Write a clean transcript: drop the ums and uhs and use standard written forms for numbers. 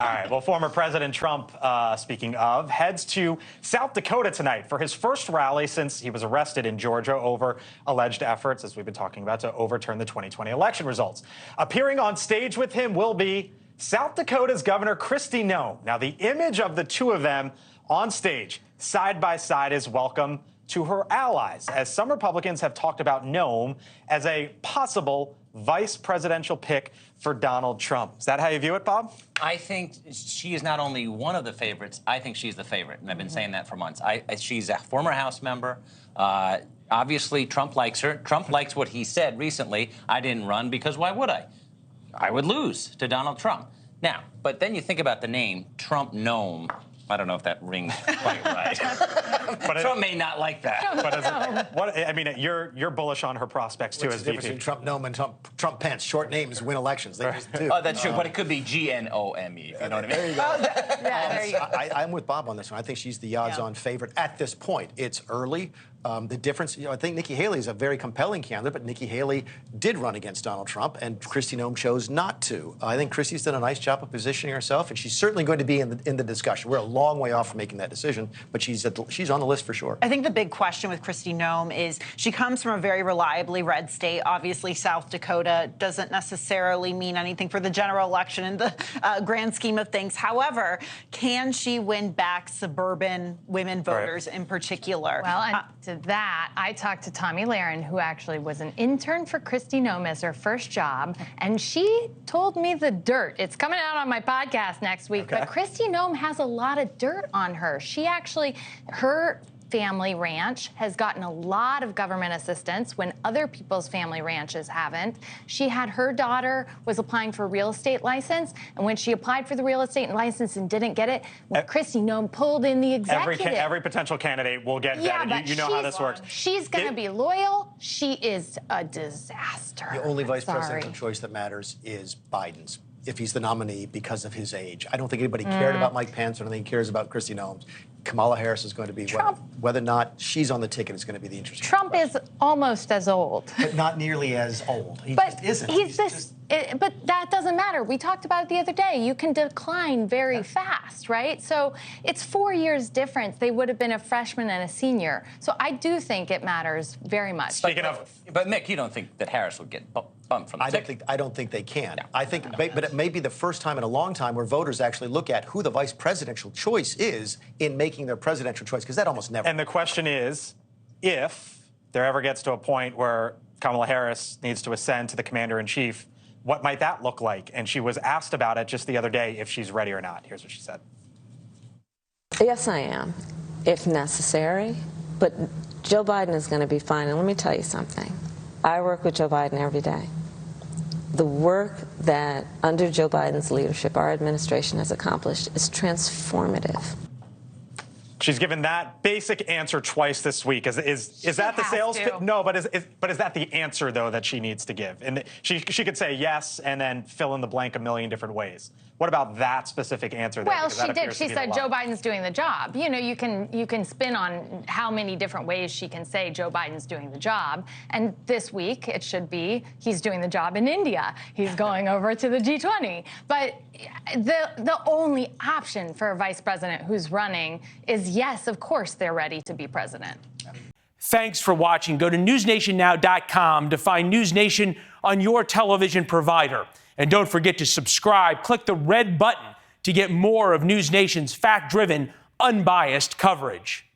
All right, well, former President Trump, speaking of, heads to South Dakota tonight for his first rally since he was arrested in Georgia over alleged efforts, as we've been talking about, to overturn the 2020 election results. Appearing on stage with him will be South Dakota's Governor Kristi Noem. Now, the image of the two of them on stage, side by side, is welcome to her allies, as some Republicans have talked about Noem as a possible vice presidential pick for Donald Trump. Is that how you view it, Bob? I think she is not only one of the favorites, I think she's the favorite, and I've been saying that for months. She's a former House member. Obviously, Trump likes her. Trump likes what he said recently. I didn't run because why would I? I would lose to Donald Trump. Now, but then you think about the name, Trump Noem. I don't know if that rings quite right. But Trump may not like that. I mean, you're bullish on her prospects too. What's the difference between Trump Noem and Trump Pence? Short names win elections. They just do. Oh, that's true. But it could be G-N-O-M-E. You know what I mean? There you go. There you go. I'm with Bob on this one. I think she's the odds-on favorite at this point. It's early. The difference, I think Nikki Haley is a very compelling candidate, but Nikki Haley did run against Donald Trump, and Kristi Noem chose not to. I think Kristi's done a nice job of positioning herself, and she's certainly going to be in the discussion. We're a long way off from making that decision, but she's on the list for sure. I think the big question with Kristi Noem is she comes from a very reliably red state. Obviously, South Dakota doesn't necessarily mean anything for the general election in the grand scheme of things. However, can she win back suburban women voters in particular? Well, and to that, I talked to Tommy Lahren, who actually was an intern for Kristi Noem as her first job, and she told me the dirt. It's coming out on my podcast next week, but Kristi Noem has a lot of dirt on her. She actually, her family ranch has gotten a lot of government assistance when other people's family ranches haven't. She had her daughter was applying for a real estate license, and when she applied for the real estate license and didn't get it, Kristi Noem pulled in the executive. Every potential candidate will get vetted. You know how this works. She's going to be loyal. She is a disaster. The only vice presidential choice that matters is Biden's, if he's the nominee, because of his age. I don't think anybody cared about Mike Pence. I don't think he cares about Kristi Noem. Kamala Harris is going to be whether or not she's on the ticket is going to be the interesting Trump question. is almost as old. But not nearly as old. He just isn't. But that doesn't matter. We talked about it the other day. You can decline very fast, right? So it's 4 years difference. They would have been a freshman and a senior. So I do think it matters very much. But Mick, you don't think that Harris would get bumped from the ticket? I don't think they can. No, I think, but it may be the first time in a long time where voters actually look at who the vice presidential choice is in making their presidential choice, because that almost never. And the question is, if there ever gets to a point where Kamala Harris needs to ascend to the commander-in-chief, what might that look like? And she was asked about it just the other day, if she's ready or not. Here's what she said. Yes, I am, if necessary. But Joe Biden is going to be fine. And let me tell you something. I work with Joe Biden every day. The work that, under Joe Biden's leadership, our administration has accomplished is transformative. She's given that basic answer twice this week. Is that the sales pitch? No, but is that the answer, though, that she needs to give? And she could say yes and then fill in the blank a million different ways. What about that specific answer there? Well, she did. She said Joe Biden's doing the job. You know, you can spin on how many different ways she can say Joe Biden's doing the job. And this week, it should be he's doing the job in India. He's going over to the G20. But the only option for a vice president who's running is, yes, of course, they're ready to be president. Thanks for watching. Go to newsnationnow.com to find News Nation on your television provider. And don't forget to subscribe. Click the red button to get more of News Nation's fact-driven, unbiased coverage.